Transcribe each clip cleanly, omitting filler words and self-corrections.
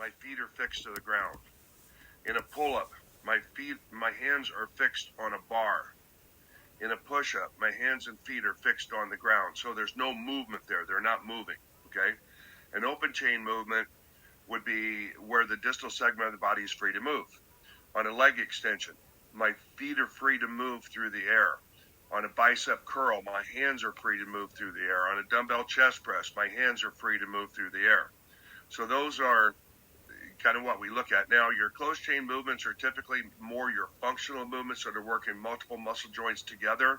my feet are fixed to the ground. In a pull-up, my hands are fixed on a bar. In a push-up, my hands and feet are fixed on the ground. So there's no movement there. They're not moving, okay? An open chain movement would be where the distal segment of the body is free to move. On a leg extension, my feet are free to move through the air. On a bicep curl, my hands are free to move through the air. On a dumbbell chest press, my hands are free to move through the air. So those are kind of what we look at. Now, your closed chain movements are typically more your functional movements that are working multiple muscle joints together,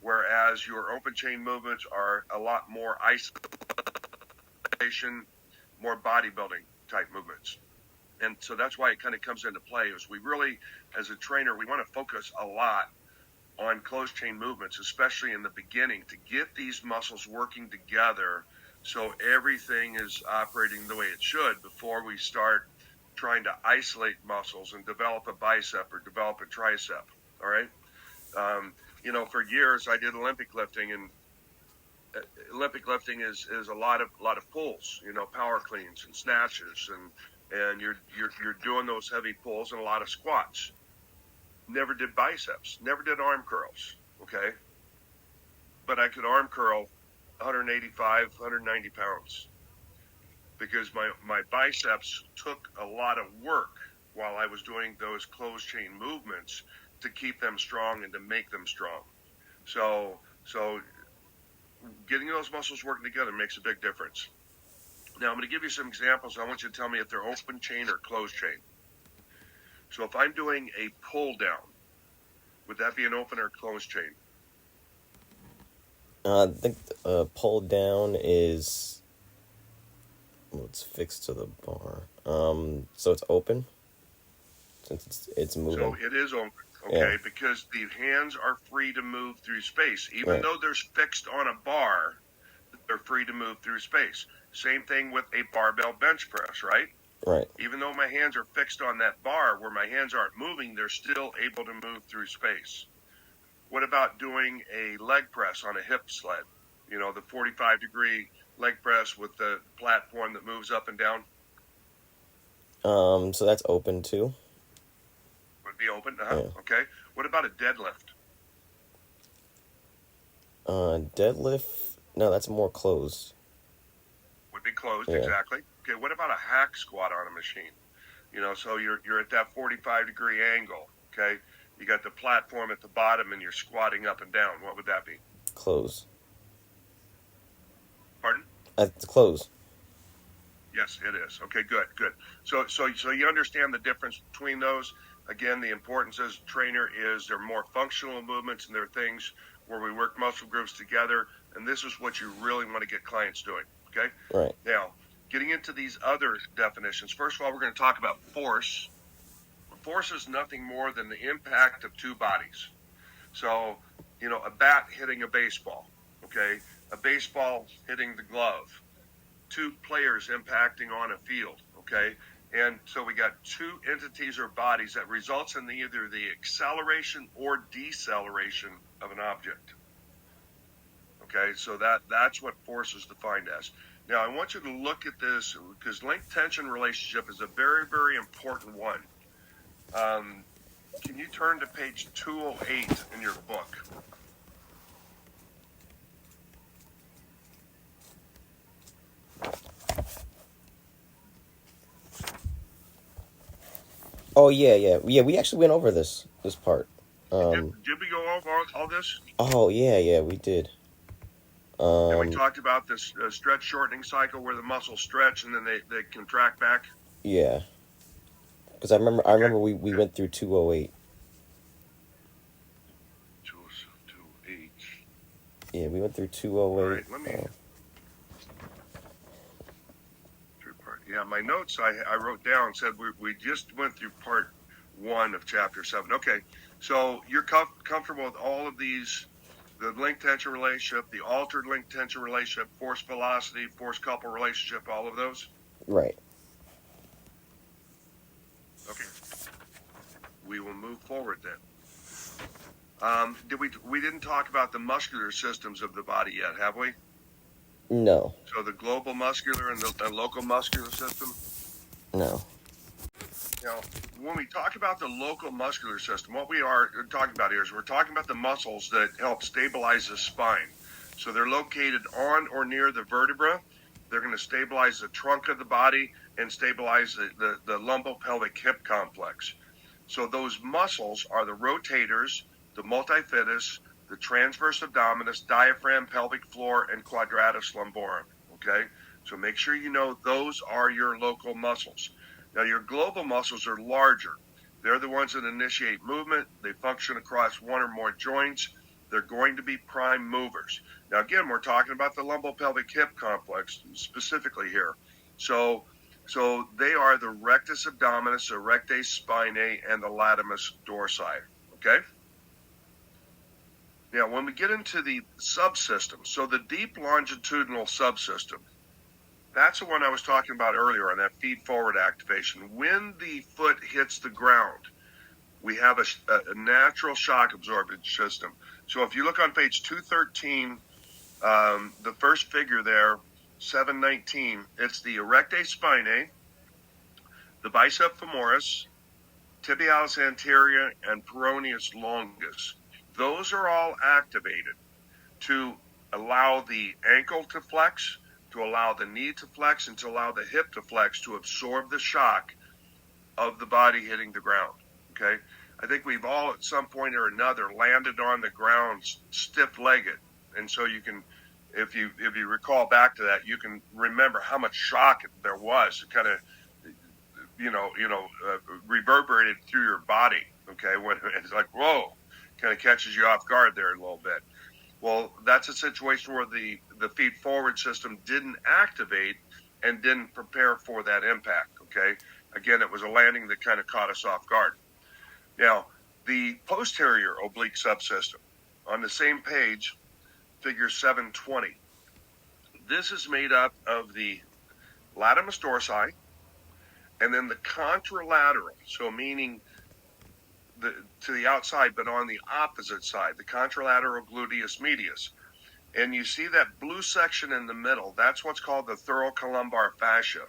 whereas your open chain movements are a lot more isolation, more bodybuilding type movements. And so that's why it kind of comes into play is we really, as a trainer, we want to focus a lot on closed chain movements, especially in the beginning, to get these muscles working together so everything is operating the way it should before we start trying to isolate muscles and develop a bicep or develop a tricep. All right. For years I did Olympic lifting, and Olympic lifting is a lot of pulls, power cleans and snatches, and you're doing those heavy pulls and a lot of squats. Never did biceps, never did arm curls. Okay. But I could arm curl 185, 190 pounds because my biceps took a lot of work while I was doing those closed chain movements to keep them strong and to make them strong. So getting those muscles working together makes a big difference. Now I'm going to give you some examples. I want you to tell me if they're open chain or closed chain. So if I'm doing a pull down, would that be an open or closed chain? I think pull down is, it's fixed to the bar. So it's open since it's moving. So it is open, okay, yeah. Because the hands are free to move through space. Even though they're fixed on a bar, they're free to move through space. Same thing with a barbell bench press, right? Right. Even though my hands are fixed on that bar where my hands aren't moving, they're still able to move through space. What about doing a leg press on a hip sled? The 45-degree leg press with the platform that moves up and down? So that's open too? Would be open, yeah. Okay. What about a deadlift? Deadlift, no, that's more closed. Would be closed, yeah. Exactly. Okay, what about a hack squat on a machine? So you're at that 45-degree angle, okay? You got the platform at the bottom and you're squatting up and down. What would that be? Close. Pardon? It's close. Yes, it is. Okay, good. So you understand the difference between those. Again, the importance as a trainer is they're more functional movements and they're things where we work muscle groups together. And this is what you really want to get clients doing. Okay? Right. Now, getting into these other definitions. First of all, we're going to talk about force. Force is nothing more than the impact of two bodies. So, a bat hitting a baseball, okay? A baseball hitting the glove. Two players impacting on a field, okay? And so we got two entities or bodies that results in either the acceleration or deceleration of an object. Okay, so that's what force is defined as. Now, I want you to look at this because length-tension relationship is a very, very important one. Can you turn to page 208 in your book? Oh, yeah. We actually went over this part. Did we go over all this? Oh, yeah, we did. And we talked about this stretch shortening cycle where the muscles stretch and then they contract back. Yeah. Because I remember we went through 208. 208. Yeah, we went through 208. All right, let me. Yeah, my notes I wrote down said we just went through part 1 of chapter 7. Okay, so you're comfortable with all of these, the length-tension relationship, the altered length-tension relationship, force-velocity, force-couple relationship, all of those? Right. Okay. We will move forward then. We didn't talk about the muscular systems of the body yet, have we? No. So the global muscular and the local muscular system? No. Now, when we talk about the local muscular system, what we are talking about here is we're talking about the muscles that help stabilize the spine. So they're located on or near the vertebra. They're going to stabilize the trunk of the body and stabilize the lumbopelvic hip complex. So those muscles are the rotators, the multifidus, the transverse abdominis, diaphragm, pelvic floor, and quadratus lumborum. Okay? So make sure you know those are your local muscles. Now, your global muscles are larger. They're the ones that initiate movement. They function across one or more joints. They're going to be prime movers. Now, again, we're talking about the lumbopelvic hip complex specifically here. So they are the rectus abdominis, the rectus spinae, and the latimus dorsi. Okay? Now, when we get into the subsystem, so the deep longitudinal subsystem, that's the one I was talking about earlier on that feed forward activation. When the foot hits the ground, we have a natural shock absorbance system. So if you look on page 213, the first figure there, 719, it's the erectae spinae, the bicep femoris, tibialis anterior, and peroneus longus. Those are all activated to allow the ankle to flex, to allow the knee to flex, and to allow the hip to flex to absorb the shock of the body hitting the ground. Okay? I think we've all at some point or another landed on the ground stiff-legged. And so you can, if you recall back to that, you can remember how much shock there was. It kind of, reverberated through your body. Okay? When it's like, whoa, kind of catches you off guard there a little bit. Well, that's a situation where the feed forward system didn't activate and didn't prepare for that impact, okay? Again, it was a landing that kind of caught us off guard. Now, the posterior oblique subsystem, on the same page, figure 720. This is made up of the latimus dorsi and then the contralateral, so meaning to the outside, but on the opposite side, the contralateral gluteus medius. And you see that blue section in the middle, that's what's called the thoracolumbar fascia.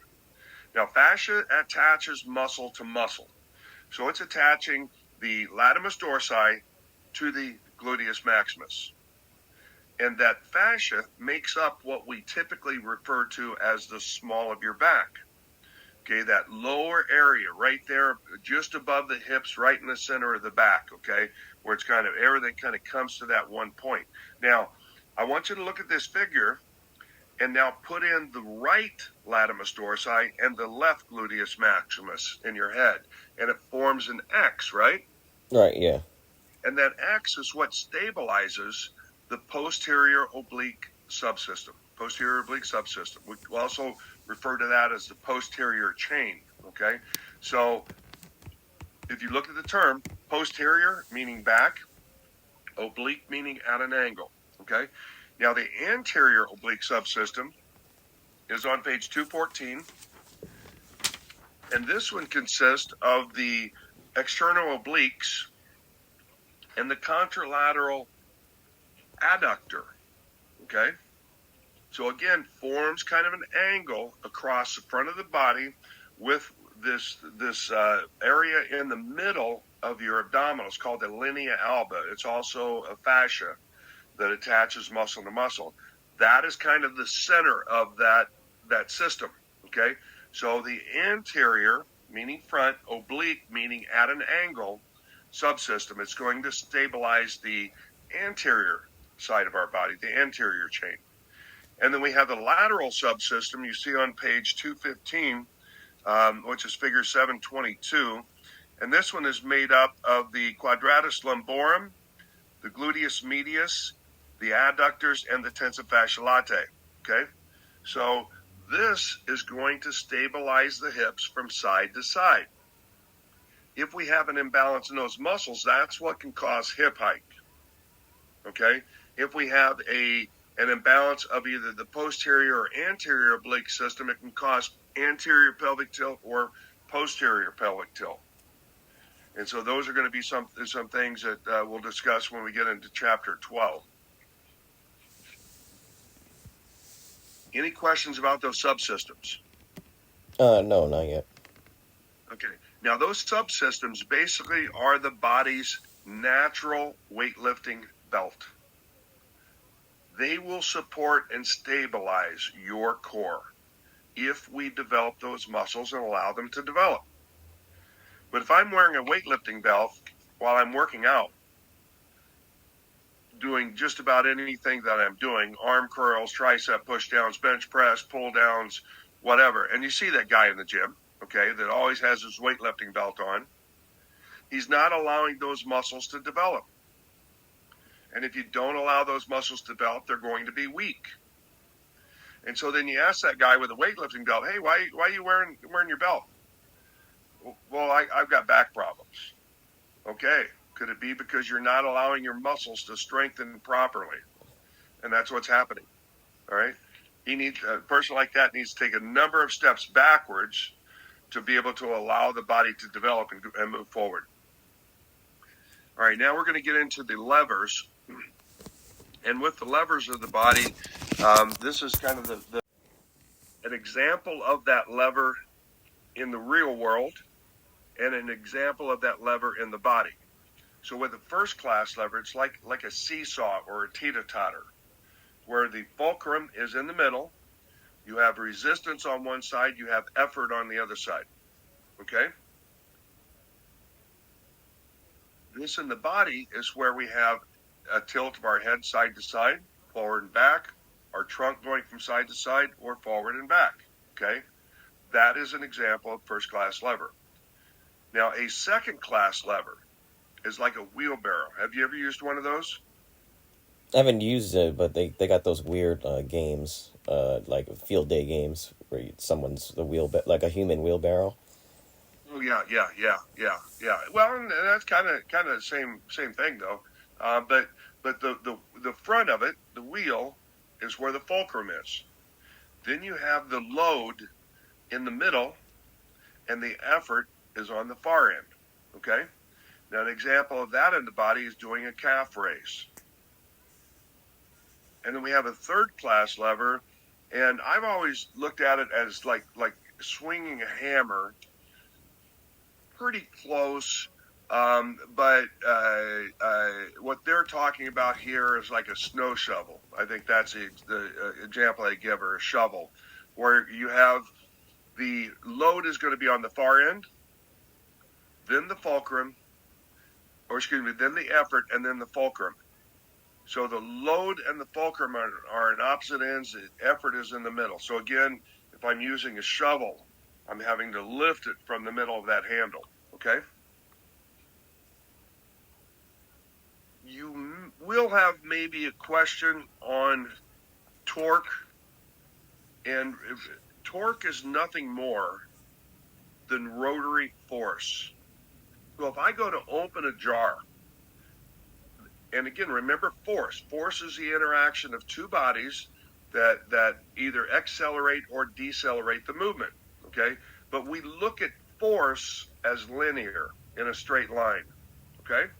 Now, fascia attaches muscle to muscle. So it's attaching the latimus dorsi to the gluteus maximus. And that fascia makes up what we typically refer to as the small of your back. Okay, that lower area right there, just above the hips, right in the center of the back, okay, where it's kind of everything kind of comes to that one point. Now, I want you to look at this figure and now put in the right latimus dorsi and the left gluteus maximus in your head, and it forms an X, right? Right, yeah. And that X is what stabilizes the posterior oblique subsystem. Posterior oblique subsystem. We also refer to that as the posterior chain, okay? So if you look at the term, posterior meaning back, oblique meaning at an angle, okay? Now the anterior oblique subsystem is on page 214, and this one consists of the external obliques and the contralateral adductor, okay? So again, forms kind of an angle across the front of the body with this area in the middle of your abdominals called the linea alba. It's also a fascia that attaches muscle to muscle. That is kind of the center of that system, okay? So the anterior, meaning front, oblique, meaning at an angle, subsystem, it's going to stabilize the anterior side of our body, the anterior chain. And then we have the lateral subsystem you see on page 215, which is figure 722. And this one is made up of the quadratus lumborum, the gluteus medius, the adductors, and the tensor fasciae latae. Okay? So this is going to stabilize the hips from side to side. If we have an imbalance in those muscles, that's what can cause hip hike. Okay? If we have an imbalance of either the posterior or anterior oblique system, it can cause anterior pelvic tilt or posterior pelvic tilt. And so those are going to be some things that we'll discuss when we get into chapter 12. Any questions about those subsystems? No, not yet. Okay. Now, those subsystems basically are the body's natural weightlifting belt. They will support and stabilize your core if we develop those muscles and allow them to develop. But if I'm wearing a weightlifting belt while I'm working out, doing just about anything that I'm doing, arm curls, tricep push downs, bench press, pull downs, whatever, and you see that guy in the gym, okay, that always has his weightlifting belt on, he's not allowing those muscles to develop. And if you don't allow those muscles to develop, they're going to be weak. And so then you ask that guy with a weightlifting belt, hey, why are you wearing your belt? Well, I've got back problems. Okay. Could it be because you're not allowing your muscles to strengthen properly? And that's what's happening. All right. A person like that needs to take a number of steps backwards to be able to allow the body to develop and move forward. All right. Now we're going to get into the levers. And with the levers of the body, this is kind of an example of that lever in the real world and an example of that lever in the body. So with a first class lever, it's like a seesaw or a teeter-totter, where the fulcrum is in the middle. You have resistance on one side, you have effort on the other side. Okay? This in the body is where we have a tilt of our head side to side, forward and back, our trunk going from side to side, or forward and back. Okay? That is an example of first class lever. Now, a second class lever is like a wheelbarrow. Have you ever used one of those? I haven't used it, but they got those weird games, like field day games where someone's like a human wheelbarrow. Oh yeah. Well, and that's kind of the same thing though. But the front of it, the wheel, is where the fulcrum is. Then you have the load in the middle, and the effort is on the far end. Okay. Now, an example of that in the body is doing a calf raise. And then we have a third class lever, and I've always looked at it as like swinging a hammer, pretty close. But what they're talking about here is like a snow shovel. I think that's the example I give, or a shovel, where you have the load is going to be on the far end, then the fulcrum, then the effort, and then the fulcrum. So the load and the fulcrum are in opposite ends. The effort is in the middle. So again, if I'm using a shovel, I'm having to lift it from the middle of that handle. Okay? You will have maybe a question on torque. And torque is nothing more than rotary force. So if I go to open a jar, and again, remember force. Force is the interaction of two bodies that either accelerate or decelerate the movement, okay? But we look at force as linear in a straight line, okay?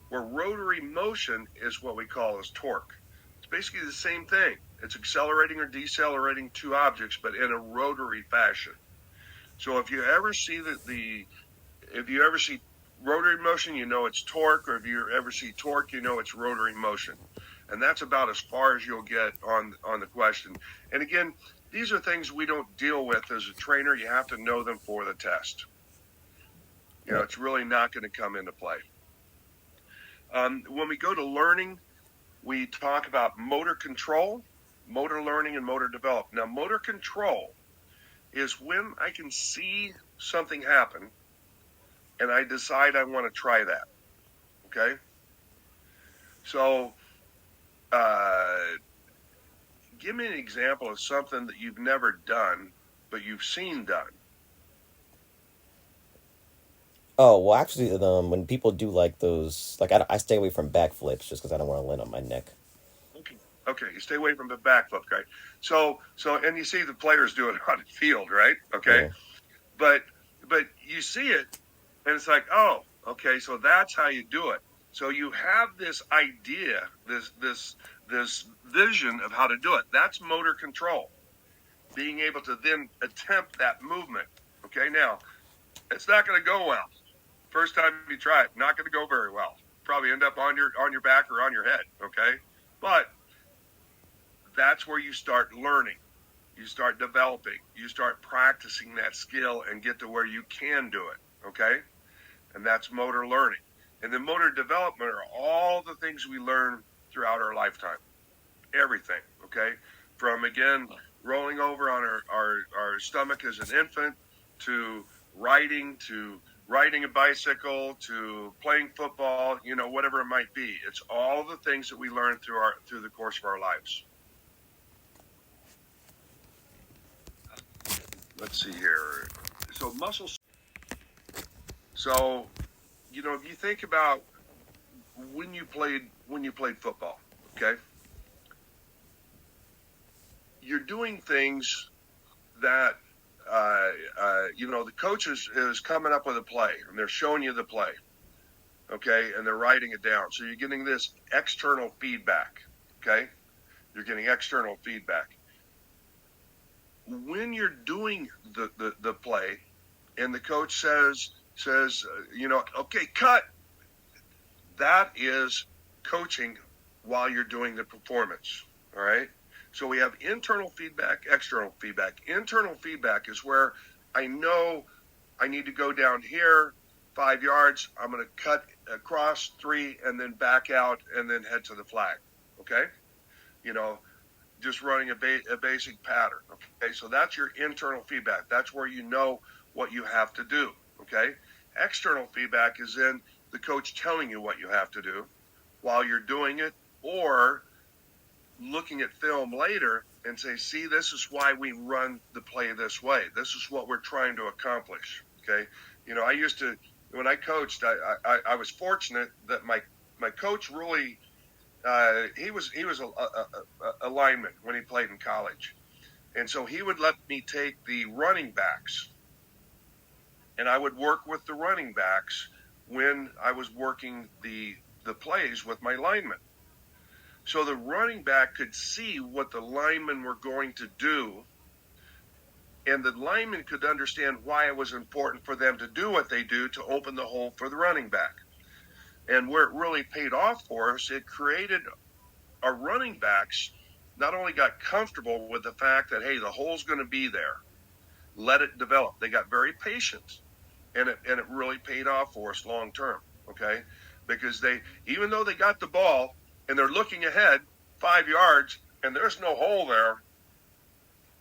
Where rotary motion is what we call as torque. It's basically the same thing. It's accelerating or decelerating two objects, but in a rotary fashion. So if you ever see rotary motion, you know it's torque, or if you ever see torque, you know it's rotary motion. And that's about as far as you'll get on the question. And again, these are things we don't deal with as a trainer. You have to know them for the test. You know, it's really not going to come into play. When we go to learning, we talk about motor control, motor learning, and motor development. Now, motor control is when I can see something happen and I decide I want to try that. Okay? So, give me an example of something that you've never done, but you've seen done. Oh, well, actually, when people do like those, like I stay away from backflips just because I don't want to land on my neck. Okay, you stay away from the backflip, right? So, and you see the players do it on the field, right? Okay, yeah. But you see it, and it's like, oh, okay, so that's how you do it. So you have this idea, this vision of how to do it. That's motor control. Being able to then attempt that movement. Okay, now, it's not going to go well. First time you try it, not going to go very well. Probably end up on your back or on your head. Okay, but that's where you start learning. You start developing. You start practicing that skill and get to where you can do it. Okay, and that's motor learning. And then motor development are all the things we learn throughout our lifetime. Everything. Okay, from again rolling over on our stomach as an infant to riding a bicycle to playing football, whatever it might be. It's all the things that we learn through the course of our lives. Let's see here. So muscles. So, if you think about when you played football, okay, you're doing things that the coach is coming up with a play and they're showing you the play, okay, and they're writing it down. So you're getting this external feedback, okay? You're getting external feedback. When you're doing the play and the coach says, okay, cut, that is coaching while you're doing the performance, all right? So we have internal feedback, external feedback. Internal feedback is where I know I need to go down here 5 yards. I'm going to cut across 3 and then back out and then head to the flag. Okay? Just running a basic pattern. Okay? So that's your internal feedback. That's where you know what you have to do. Okay? External feedback is in the coach telling you what you have to do while you're doing it, or looking at film later and say, see, this is why we run the play this way. This is what we're trying to accomplish. Okay. I used to, when I coached, I was fortunate that my coach really, he was a lineman when he played in college. And so he would let me take the running backs and I would work with the running backs when I was working the plays with my linemen. So the running back could see what the linemen were going to do, and the linemen could understand why it was important for them to do what they do to open the hole for the running back. And where it really paid off for us, it created our running backs not only got comfortable with the fact that, hey, the hole's going to be there, let it develop. They got very patient, and it really paid off for us long term, okay? Because even though they got the ball, and they're looking ahead 5 yards, and there's no hole there,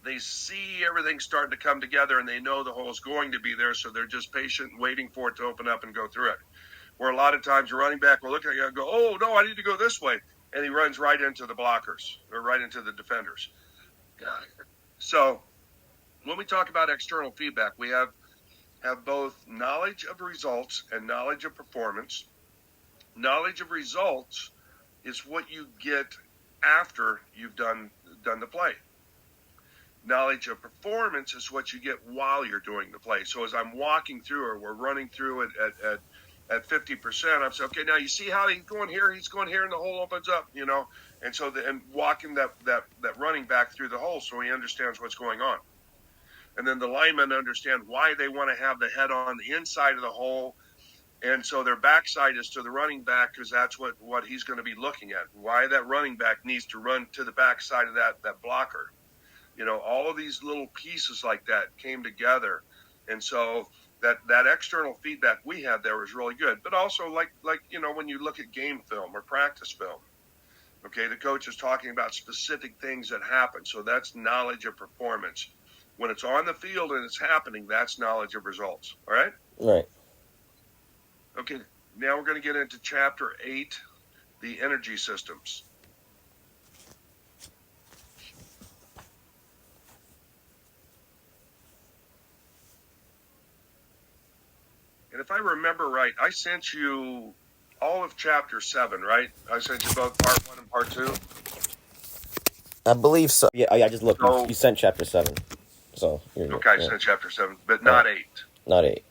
they see everything starting to come together, and they know the hole is going to be there, so they're just patient, waiting for it to open up and go through it. Where a lot of times your running back will look at you and go, oh, no, I need to go this way, and he runs right into the blockers, or right into the defenders. So when we talk about external feedback, we have both knowledge of results and knowledge of performance. Knowledge of results is what you get after you've done the play. Knowledge of performance is what you get while you're doing the play. So as I'm walking through, or we're running through it at 50%, I'm saying, okay, now you see how he's going here, and the hole opens up, and so and walking that running back through the hole so he understands what's going on. And then the linemen understand why they want to have the head on the inside of the hole. And so their backside is to the running back, because that's what he's going to be looking at. Why that running back needs to run to the backside of that blocker. All of these little pieces like that came together. And so that external feedback we had there was really good. But also like when you look at game film or practice film, okay, the coach is talking about specific things that happen. So that's knowledge of performance. When it's on the field and it's happening, that's knowledge of results. All right? Right. Okay, now we're going to get into Chapter 8, the energy systems. And if I remember right, I sent you all of Chapter 7, right? I sent you both Part 1 and Part 2? I believe so. Yeah, I just looked. So, you sent Chapter 7. So, okay, I sent Chapter 7, but not 8. Not 8.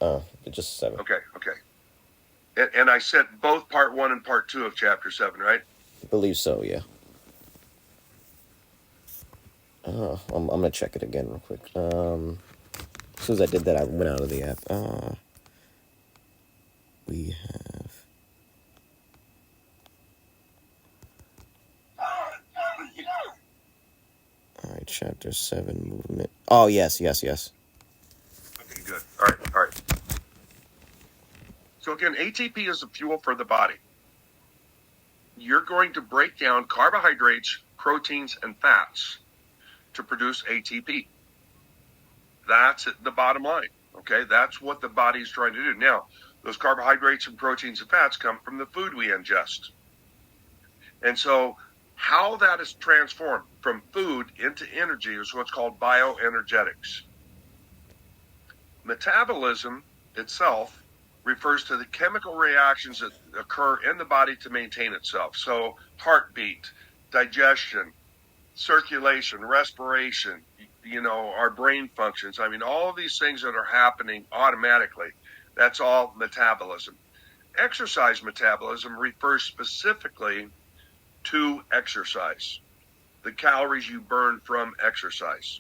Just 7. Okay. And I sent both Part 1 and Part 2 of Chapter 7, right? I believe so, yeah. I'm going to check it again real quick. As soon as I did that, I went out of the app. we have? All right, chapter 7, movement. Oh, yes. Okay, good. All right. So again, ATP is the fuel for the body. You're going to break down carbohydrates, proteins, and fats to produce ATP. That's the bottom line. Okay, that's what the body's trying to do. Now, those carbohydrates and proteins and fats come from the food we ingest. And so how that is transformed from food into energy is what's called bioenergetics. Metabolism itself refers to the chemical reactions that occur in the body to maintain itself. So heartbeat, digestion, circulation, respiration, our brain functions. I mean, all of these things that are happening automatically, that's all metabolism. Exercise metabolism refers specifically to exercise, the calories you burn from exercise.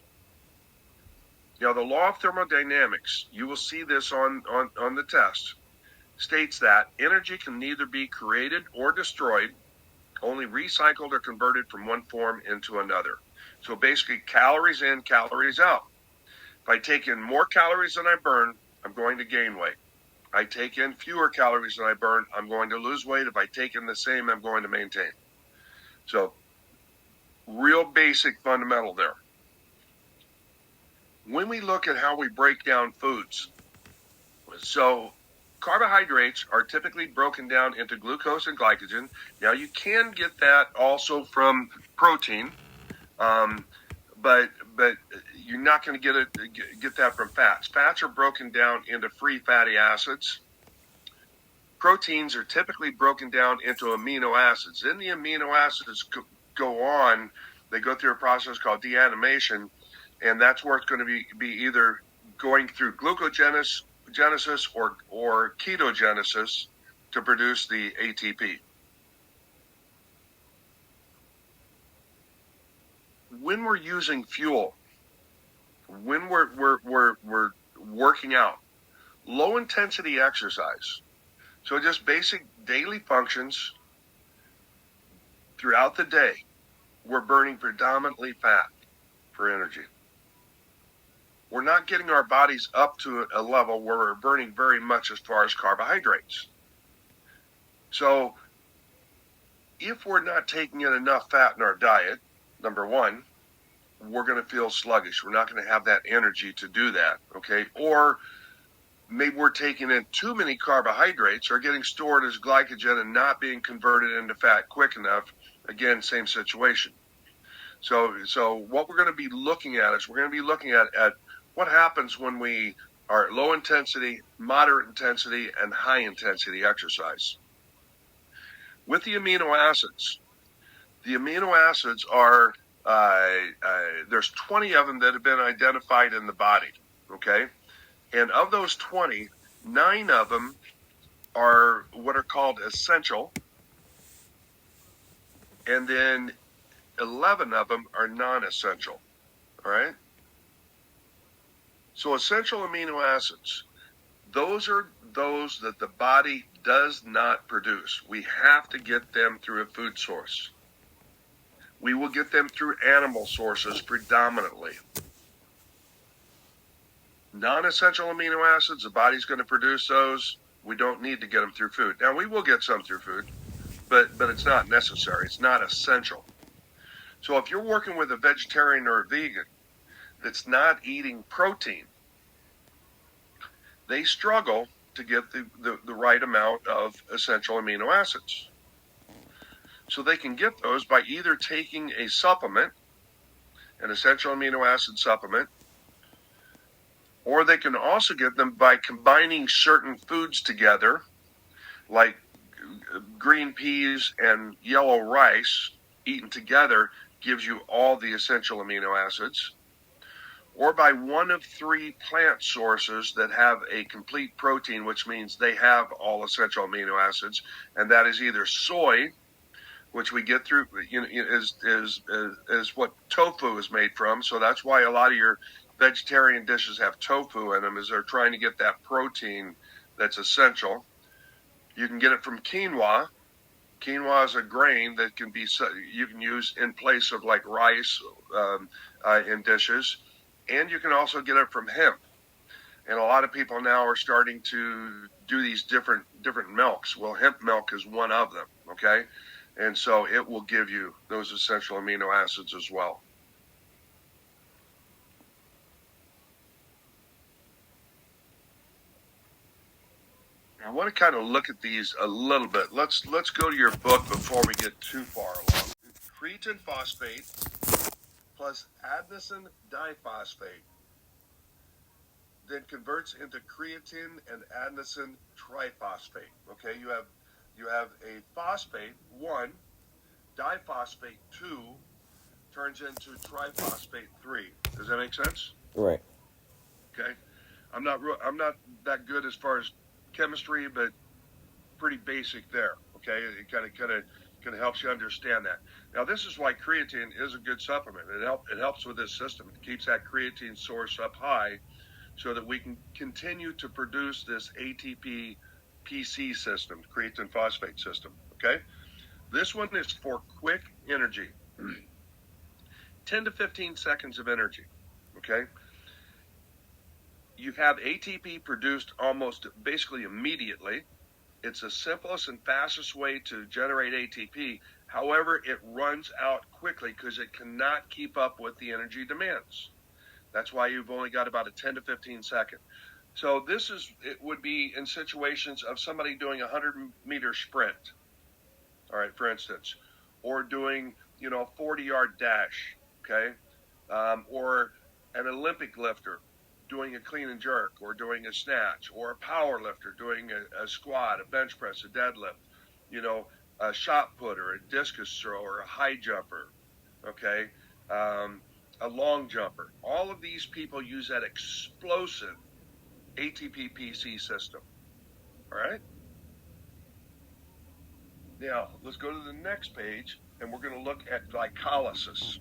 Now, the law of thermodynamics, you will see this on the test, states that energy can neither be created or destroyed, only recycled or converted from one form into another. So basically, calories in, calories out. If I take in more calories than I burn, I'm going to gain weight. I take in fewer calories than I burn, I'm going to lose weight. If I take in the same, I'm going to maintain. So, real basic fundamental there. When we look at how we break down foods, so carbohydrates are typically broken down into glucose and glycogen. Now, you can get that also from protein, but you're not going to get that from fats. Fats are broken down into free fatty acids. Proteins are typically broken down into amino acids. Then the amino acids go on. They go through a process called deamination, and that's where it's going to be either going through glucogenesis or ketogenesis to produce the ATP. When we're using fuel, when we're working out, low intensity exercise, so just basic daily functions throughout the day, we're burning predominantly fat for energy. We're not getting our bodies up to a level where we're burning very much as far as carbohydrates. So if we're not taking in enough fat in our diet, number one, we're going to feel sluggish. We're not going to have that energy to do that, okay? Or maybe we're taking in too many carbohydrates or getting stored as glycogen and not being converted into fat quick enough. Again, same situation. So what we're going to be looking at is we're going to be looking at what happens when we are at low intensity, moderate intensity, and high intensity exercise. With the amino acids are, there's 20 of them that have been identified in the body, okay? And of those 20, 9 of them are what are called essential, and then 11 of them are non-essential, all right? So essential amino acids, those are those that the body does not produce. We have to get them through a food source. We will get them through animal sources predominantly. Non-essential amino acids, the body's going to produce those. We don't need to get them through food. Now, we will get some through food, but it's not necessary. It's not essential. So if you're working with a vegetarian or a vegan that's not eating protein, they struggle to get the right amount of essential amino acids. So they can get those by either taking a supplement, an essential amino acid supplement, or they can also get them by combining certain foods together, like green peas and yellow rice eaten together gives you all the essential amino acids, or by one of 3 plant sources that have a complete protein, which means they have all essential amino acids, and that is either soy, which we get through, is what tofu is made from. So that's why a lot of your vegetarian dishes have tofu in them, is they're trying to get that protein that's essential. You can get it from quinoa. Quinoa is a grain that you can use in place of like rice in dishes, and you can also get it from hemp. And a lot of people now are starting to do these different milks. Well, hemp milk is one of them. Okay, and so it will give you those essential amino acids as well. I want to kind of look at these a little bit. Let's go to your book before we get too far along. Creatine phosphate plus adenosine diphosphate then converts into creatine and adenosine triphosphate. Okay, you have a phosphate 1, diphosphate 2 turns into triphosphate 3. Does that make sense? Right. Okay, I'm not that good as far as chemistry, but pretty basic there. Okay, it kind of helps you understand that. Now, this is why creatine is a good supplement. It helps with this system. It keeps that creatine source up high, so that we can continue to produce this ATP PC system, creatine phosphate system. Okay, this one is for quick energy, 10 to 15 seconds of energy. Okay. You have ATP produced almost basically immediately. It's the simplest and fastest way to generate ATP. However, it runs out quickly because it cannot keep up with the energy demands. That's why you've only got about a 10 to 15 second. So it would be in situations of somebody doing a 100-meter sprint, all right, for instance, or doing, a 40-yard dash, okay, or an Olympic lifter doing a clean and jerk, or doing a snatch, or a power lifter doing a squat, a bench press, a deadlift, a shot putter, a discus thrower, a high jumper, okay, a long jumper. All of these people use that explosive ATP PC system. All right. Now, let's go to the next page, and we're going to look at glycolysis.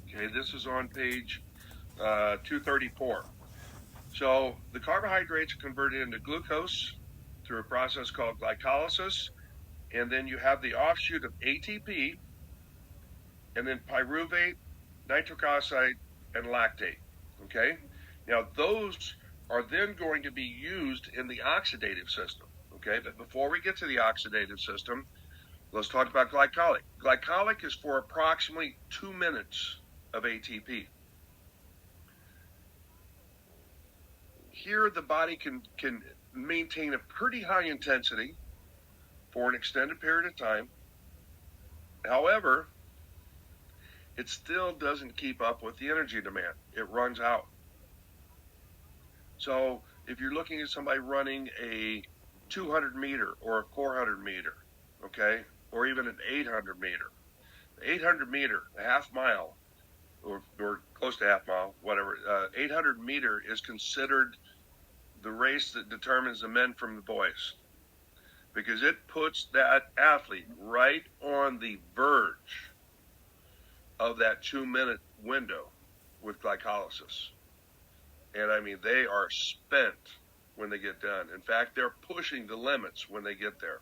Okay, this is on page 234. So the carbohydrates are converted into glucose through a process called glycolysis, and then you have the offshoot of ATP, and then pyruvate, nitric oxide, and lactate. Okay, now those are then going to be used in the oxidative system. Okay, but before we get to the oxidative system, let's talk about glycolic. Glycolic is for approximately 2 minutes of ATP. Here, the body can maintain a pretty high intensity for an extended period of time. However, it still doesn't keep up with the energy demand. It runs out. So if you're looking at somebody running a 200 meter or a 400 meter, okay, or even an 800 meter, 800 meter, a half mile, or close to half mile, whatever, 800 meter is considered the race that determines the men from the boys, because it puts that athlete right on the verge of that 2-minute window with glycolysis. And I mean, they are spent when they get done. In fact, they're pushing the limits when they get there.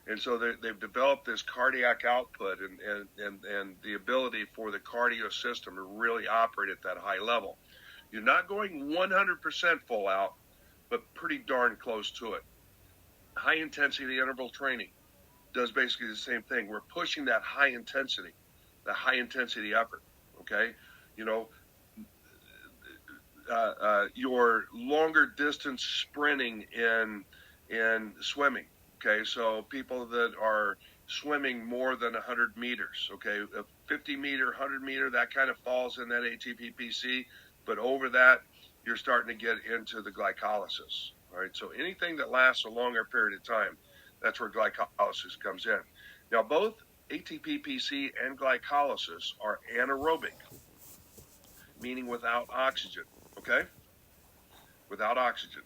And so they've developed this cardiac output and the ability for the cardio system to really operate at that high level. You're not going 100% full out, but pretty darn close to it. High intensity interval training does basically the same thing. We're pushing that high intensity effort. Okay, your longer distance sprinting in swimming. Okay, so people that are swimming more than 100 meters. Okay, a 50 meter, 100 meter, that kind of falls in that ATP-PC, but over that, you're starting to get into the glycolysis. All right, so anything that lasts a longer period of time, that's where glycolysis comes in. Now, both ATP-PC and glycolysis are anaerobic, meaning without oxygen, okay? Without oxygen.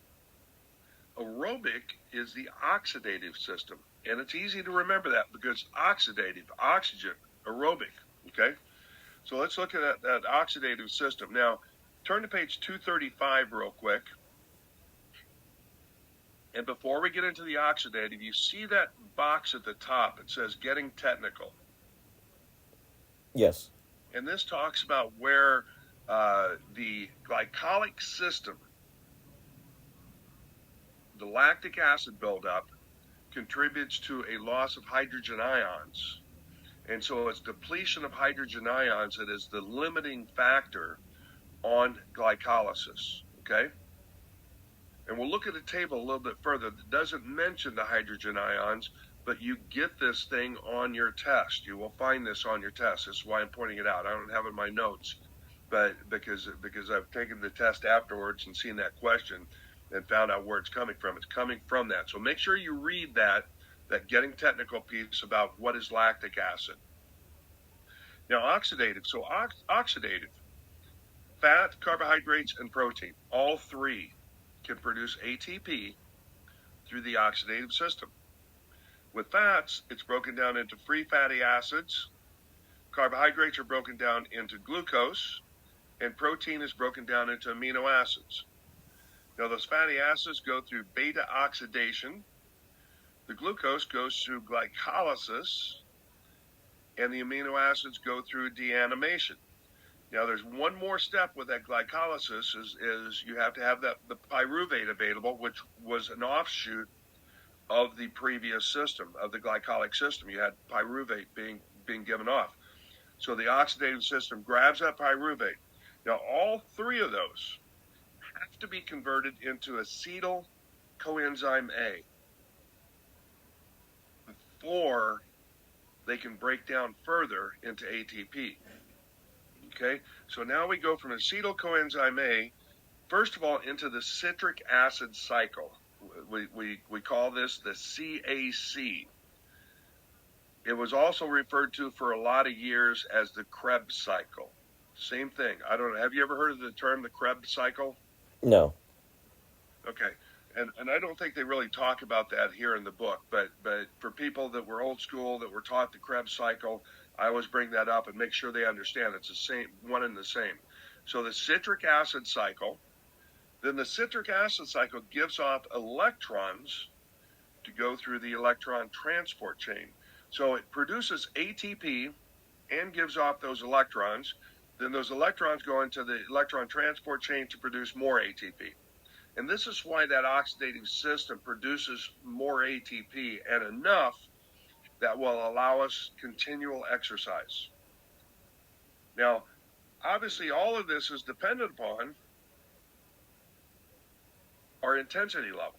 Aerobic is the oxidative system, and it's easy to remember that because oxidative, oxygen, aerobic, okay? So let's look at that oxidative system. Now, turn to page 235 real quick. And before we get into the oxidative, you see that box at the top. It says getting technical. Yes. And this talks about where the glycolic system, the lactic acid buildup, contributes to a loss of hydrogen ions. And so it's depletion of hydrogen ions that is the limiting factor on glycolysis, okay? And we'll look at the table a little bit further that doesn't mention the hydrogen ions, but you get this thing on your test. You will find this on your test. That's why I'm pointing it out. I don't have it in my notes, but because I've taken the test afterwards and seen that question and found out where it's coming from. It's coming from that. So make sure you read that getting technical piece about what is lactic acid. Now, oxidative. So oxidative, fat, carbohydrates, and protein, all three can produce ATP through the oxidative system. With fats, it's broken down into free fatty acids. Carbohydrates are broken down into glucose, and protein is broken down into amino acids. Now, those fatty acids go through beta oxidation. The glucose goes through glycolysis, and the amino acids go through deamination. Now, there's one more step with that glycolysis is you have to have the pyruvate available, which was an offshoot of the previous system, of the glycolic system. You had pyruvate being given off. So the oxidative system grabs that pyruvate. Now, all three of those have to be converted into acetyl coenzyme A before they can break down further into ATP. Okay, so now we go from acetyl coenzyme A, first of all, into the citric acid cycle. We call this the CAC. It was also referred to for a lot of years as the Krebs cycle. Same thing. I don't know. Have you ever heard of the term the Krebs cycle? No. Okay. And I don't think they really talk about that here in the book, but for people that were old school, that were taught the Krebs cycle, I always bring that up and make sure they understand it's the same, one and the same. So the citric acid cycle, then the citric acid cycle gives off electrons to go through the electron transport chain. So it produces ATP and gives off those electrons. Then those electrons go into the electron transport chain to produce more ATP. And this is why that oxidative system produces more ATP and enough that will allow us continual exercise. Now, obviously, all of this is dependent upon our intensity level.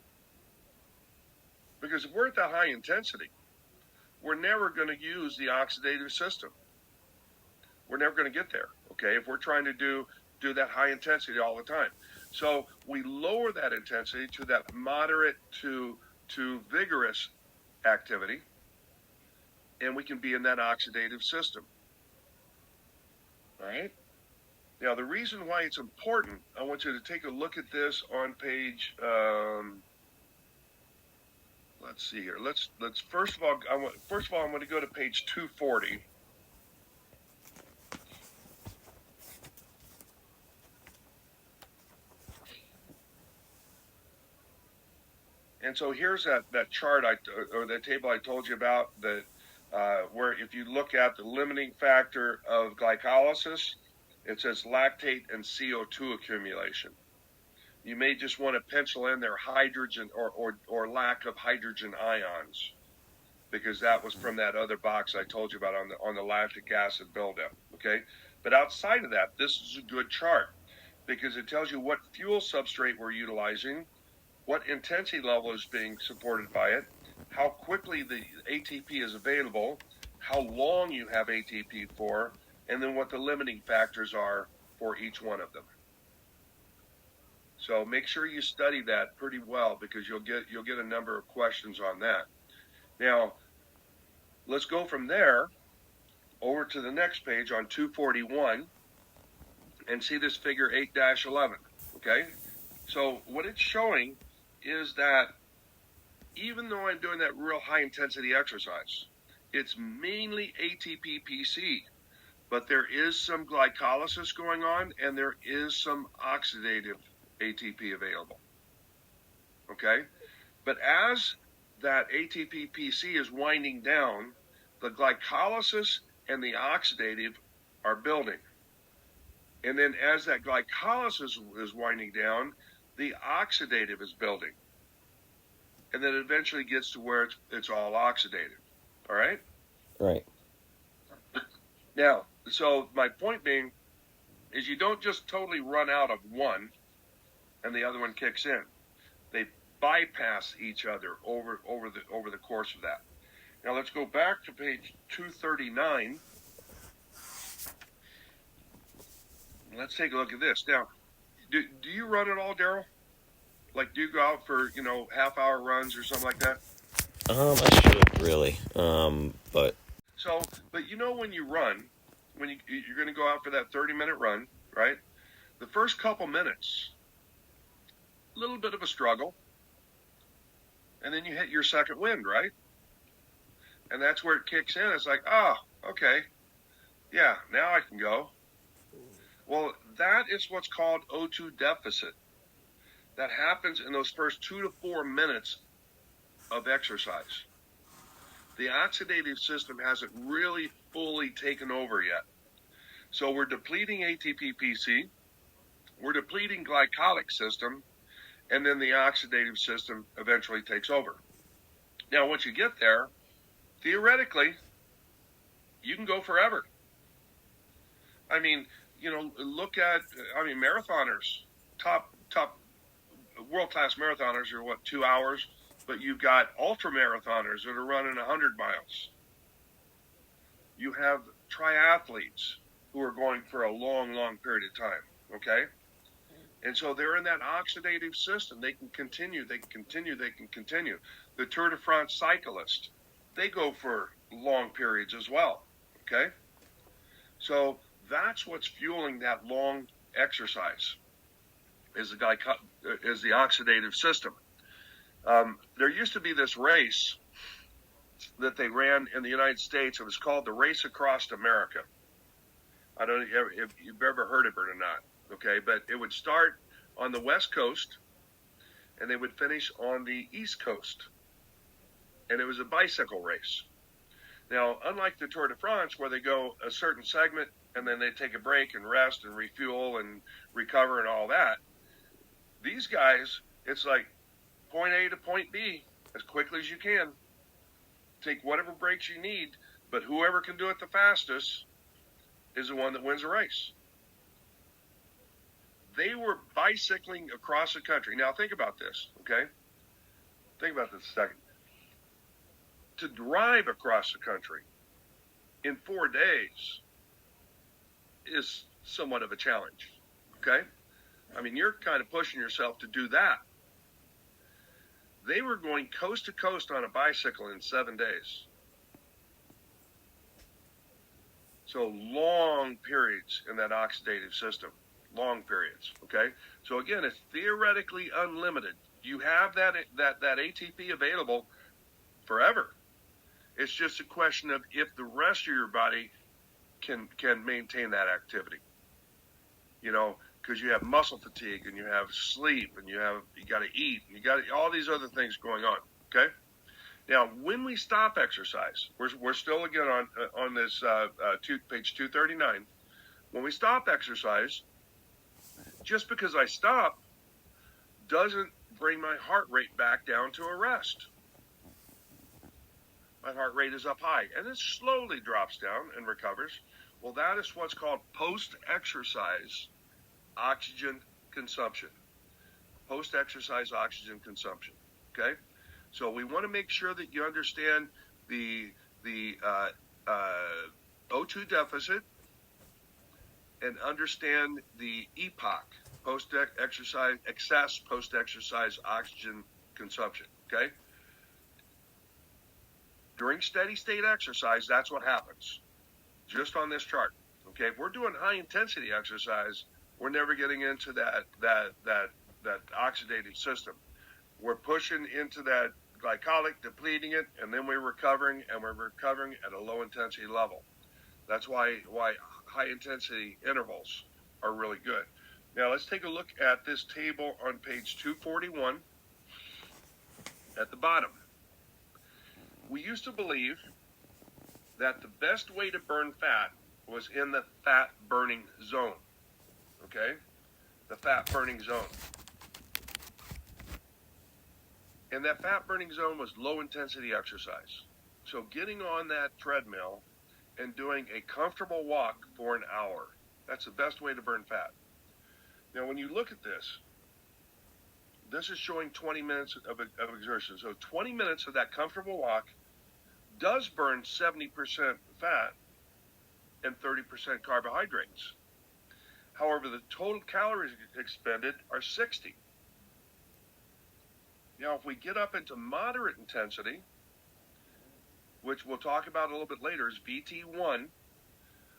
Because if we're at that high intensity, we're never going to use the oxidative system. We're never going to get there, okay, if we're trying to do that high intensity all the time. So we lower that intensity to that moderate to vigorous activity, and we can be in that oxidative system. All right? Now, the reason why it's important, I want you to take a look at this on page, let's see here. Let's first of all, I'm going to go to page 240. And so here's that chart or that table I told you about that where if you look at the limiting factor of glycolysis, it says lactate and CO2 accumulation. You may just want to pencil in there hydrogen or lack of hydrogen ions, because that was from that other box I told you about on the lactic acid buildup. Okay, but outside of that, this is a good chart because it tells you what fuel substrate we're utilizing, what intensity level is being supported by it, how quickly the ATP is available, how long you have ATP for, and then what the limiting factors are for each one of them. So make sure you study that pretty well because you'll get a number of questions on that. Now, let's go from there over to the next page on 241 and see this figure 8-11, okay? So what it's showing is that even though I'm doing that real high intensity exercise, it's mainly ATP-PC, but there is some glycolysis going on and there is some oxidative ATP available. Okay? But as that ATP-PC is winding down, the glycolysis and the oxidative are building. And then as that glycolysis is winding down, the oxidative is building. And then it eventually gets to where it's all oxidative. All right? Right. Now, so my point being is you don't just totally run out of one and the other one kicks in. They bypass each other over the course of that. Now let's go back to page 239. Let's take a look at this. Now, do you run at all, Daryl? Like, do you go out for, half-hour runs or something like that? I should really, but... So, but when you run, when you're going to go out for that 30-minute run, right? The first couple minutes, a little bit of a struggle, and then you hit your second wind, right? And that's where it kicks in. It's like, okay, yeah, now I can go. Well, that is what's called O2 deficit. That happens in those first 2 to 4 minutes of exercise. The oxidative system hasn't really fully taken over yet. So we're depleting ATP-PC, we're depleting glycolytic system, and then the oxidative system eventually takes over. Now, once you get there, theoretically, you can go forever. I mean, look at, marathoners, top world-class marathoners are 2 hours, but you've got ultra marathoners that are running 100 miles. You have triathletes who are going for a long, long period of time, okay? And so they're in that oxidative system. They can continue. The Tour de France cyclists, they go for long periods as well, okay? So that's what's fueling that long exercise is the oxidative system. There used to be this race that they ran in the United States. It was called the Race Across America. I don't know if you've ever heard of it or not, okay? But it would start on the West Coast, and they would finish on the East Coast. And it was a bicycle race. Now, unlike the Tour de France, where they go a certain segment, and then they take a break and rest and refuel and recover and all that, these guys, it's like point A to point B as quickly as you can. Take whatever breaks you need, but whoever can do it the fastest is the one that wins the race. They were bicycling across the country. Now think about this, okay? Think about this a second. To drive across the country in 4 days is somewhat of a challenge, okay? I mean, you're kind of pushing yourself to do that. They were going coast to coast on a bicycle in 7 days. So long periods in that oxidative system, long periods, okay? So again, it's theoretically unlimited. You have that ATP available forever. It's just a question of if the rest of your body can maintain that activity. Because you have muscle fatigue and you have sleep and you got to eat and you got all these other things going on. Okay. Now, when we stop exercise, we're still again on this page 239. When we stop exercise, just because I stop doesn't bring my heart rate back down to a rest. My heart rate is up high and it slowly drops down and recovers. Well, that is what's called post-exercise oxygen consumption. Post-exercise oxygen consumption. Okay, so we want to make sure that you understand the O2 deficit and understand the EPOC, post-exercise excess post-exercise oxygen consumption. Okay, during steady-state exercise, that's what happens. Just on this chart. Okay, if we're doing high-intensity exercise, we're never getting into that oxidative system. We're pushing into that glycolytic, depleting it, and then we're recovering, and we're recovering at a low-intensity level. That's why high-intensity intervals are really good. Now, let's take a look at this table on page 241. at the bottom. We used to believe that the best way to burn fat was in the fat burning zone. Okay? The fat burning zone. And that fat burning zone was low intensity exercise. So getting on that treadmill and doing a comfortable walk for an hour, that's the best way to burn fat. Now, when you look at this, this is showing 20 minutes of exertion. So 20 minutes of that comfortable walk does burn 70% fat and 30% carbohydrates. However, the total calories expended are 60. Now, if we get up into moderate intensity, which we'll talk about a little bit later, is VT1.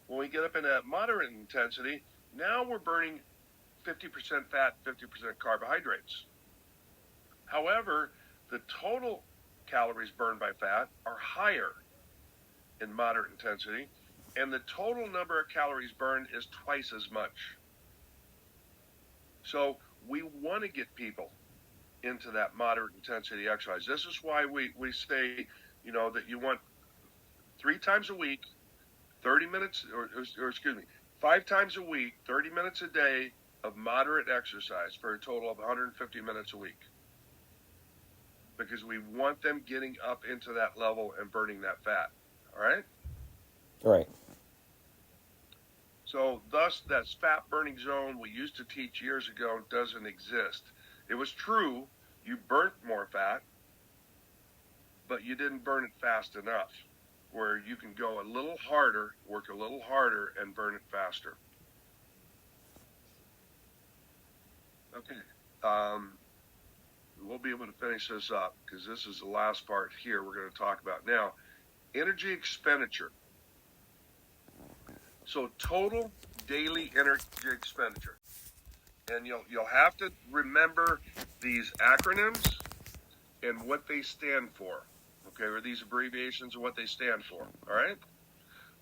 When we get up into moderate intensity, now we're burning 50% fat, 50% carbohydrates. However, the total calories burned by fat are higher in moderate intensity, and the total number of calories burned is twice as much. So we want to get people into that moderate intensity exercise. This is why we say, that you want 3 times a week, 30 minutes, or 5 times a week, 30 minutes a day of moderate exercise for a total of 150 minutes a week. Because we want them getting up into that level and burning that fat. All right? Right. So thus, that fat burning zone we used to teach years ago doesn't exist. It was true, you burnt more fat, but you didn't burn it fast enough, where you can go a little harder, work a little harder, and burn it faster. Okay. We'll be able to finish this up because this is the last part here we're going to talk about now. Energy expenditure. So total daily energy expenditure. And you'll have to remember these acronyms and what they stand for. Okay, or these abbreviations and what they stand for. All right?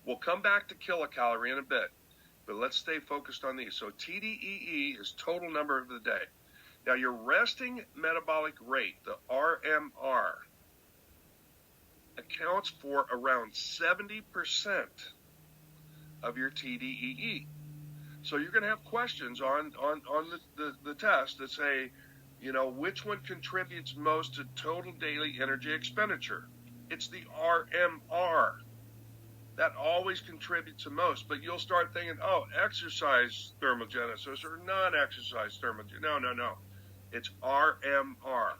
We'll come back to kilocalorie in a bit, but let's stay focused on these. So TDEE is total number of the day. Now, your resting metabolic rate, the RMR, accounts for around 70% of your TDEE. So you're going to have questions on the test that say, which one contributes most to total daily energy expenditure? It's the RMR. That always contributes the most. But you'll start thinking, exercise thermogenesis or non-exercise thermogenesis. No. It's RMR.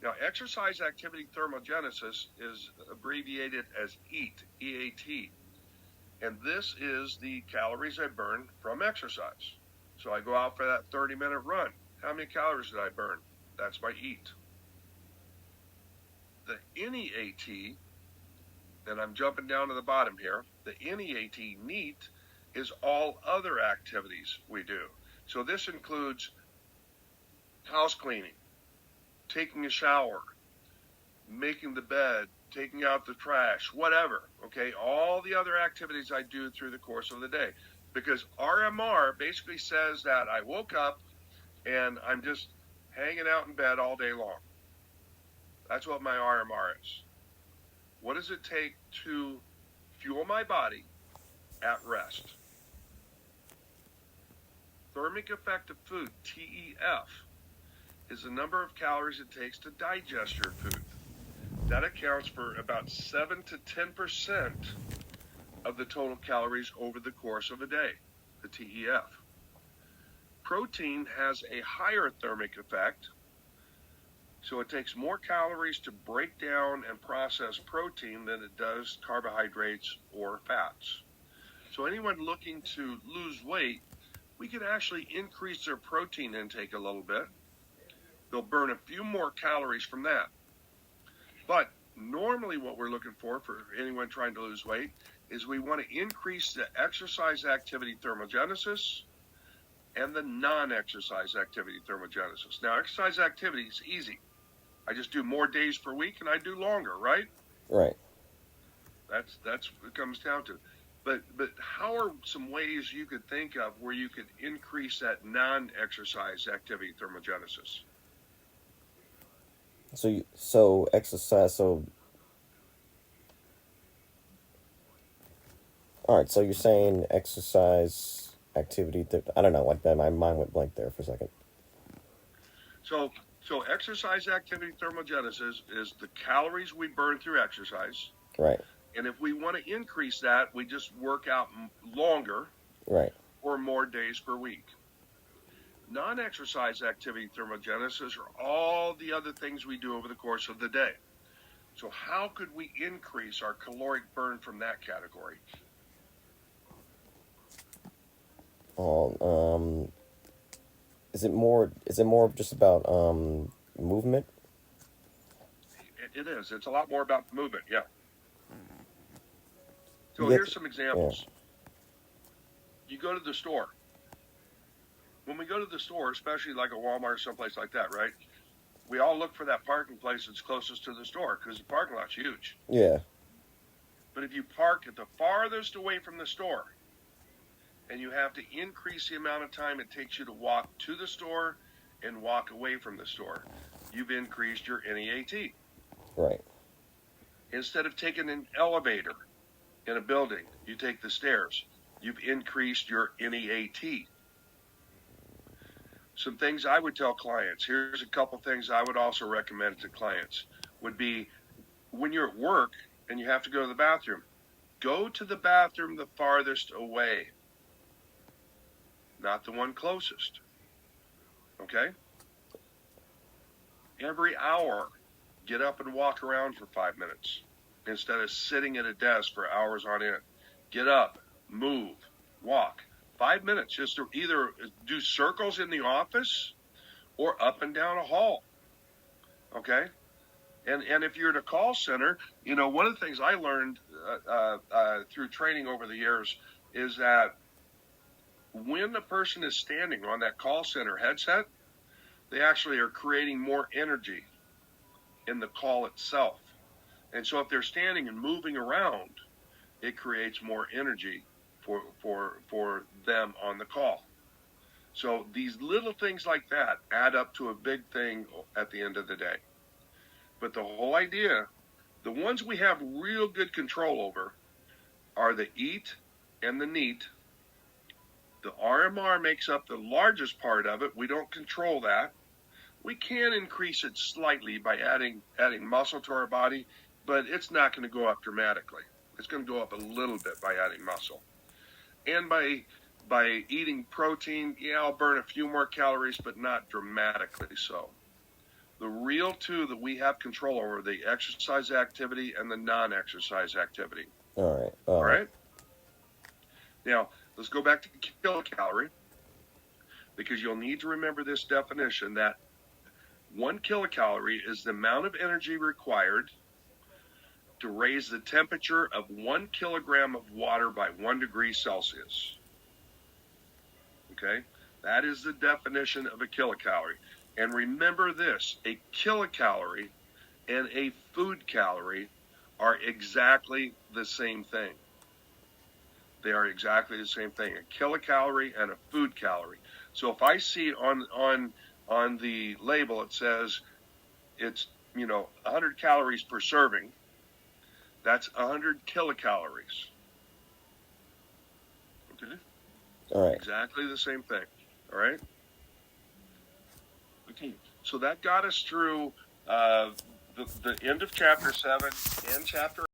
Now, exercise activity thermogenesis is abbreviated as EAT, E-A-T. And this is the calories I burn from exercise. So I go out for that 30-minute run. How many calories did I burn? That's my EAT. The NEAT, and I'm jumping down to the bottom here, the NEAT, NEAT, is all other activities we do. So this includes house cleaning, taking a shower, making the bed, taking out the trash, whatever, okay? All the other activities I do through the course of the day. Because RMR basically says that I woke up and I'm just hanging out in bed all day long. That's what my RMR is. What does it take to fuel my body at rest? Thermic effect of food, TEF, is the number of calories it takes to digest your food. That accounts for about 7 to 10% of the total calories over the course of a day, the TEF. Protein has a higher thermic effect, so it takes more calories to break down and process protein than it does carbohydrates or fats. So anyone looking to lose weight, we can actually increase their protein intake a little bit. They'll burn a few more calories from that. But normally what we're looking for anyone trying to lose weight is we want to increase the exercise activity thermogenesis and the non-exercise activity thermogenesis. Now, exercise activity is easy. I just do more days per week and I do longer, right? Right. That's what it comes down to. But how are some ways you could think of where you could increase that non-exercise activity thermogenesis? So exercise. So all right. So you're saying exercise activity. I don't know. Like that, my mind went blank there for a second. So, so exercise activity thermogenesis is the calories we burn through exercise. Right. And if we want to increase that, we just work out longer Right. or more days per week. Non-exercise activity thermogenesis are all the other things we do over the course of the day. So how could we increase our caloric burn from that category? Um. Is it more? Is it more just about movement? It is. It's a lot more about movement. Yeah. So You get. here's some Yeah. examples. You go to the store. When we go to the store, especially like a Walmart or someplace like that, right? We all look for that parking place that's closest to the store because the parking lot's huge. Yeah. But if you park at the farthest away from the store and you have to increase the amount of time it takes you to walk to the store and walk away from the store, you've increased your NEAT. Right. Instead of taking an elevator in a building, you take the stairs. You've increased your NEAT. Some things I would tell clients, here's a couple things I would also recommend to clients, would be when you're at work and you have to go to the bathroom, go to the bathroom the farthest away, not the one closest. Okay? Every hour, get up and walk around for 5 minutes instead of sitting at a desk for hours on end. Get up, move, walk. 5 minutes just to either do circles in the office or up and down a hall. Okay? And if you're at a call center, you know, one of the things I learned through training over the years is that when the person is standing on that call center headset, they actually are creating more energy in the call itself. And so if they're standing and moving around, it creates more energy for them on the call. So these little things like that add up to a big thing at the end of the day. But the whole idea, the ones we have real good control over are the EAT and the NEAT. The RMR makes up the largest part of it. We don't control that. We can increase it slightly by adding muscle to our body, but it's not going to go up dramatically. It's going to go up a little bit by adding muscle. And by eating protein, yeah, I'll burn a few more calories, but not dramatically so. The real two that we have control over are the exercise activity and the non-exercise activity. All right. All right? Now, let's go back to kilocalorie, because you'll need to remember this definition that 1 kilocalorie is the amount of energy required to raise the temperature of 1 kilogram of water by 1 degree Celsius. Okay? That is the definition of a kilocalorie. And remember this, a kilocalorie and a food calorie are exactly the same thing. They are exactly the same thing, a kilocalorie and a food calorie. So if I see on the label it says it's, 100 calories per serving, that's 100 kilocalories. Okay? All right. Exactly the same thing. All right? Okay. So that got us through the end of chapter 7 and chapter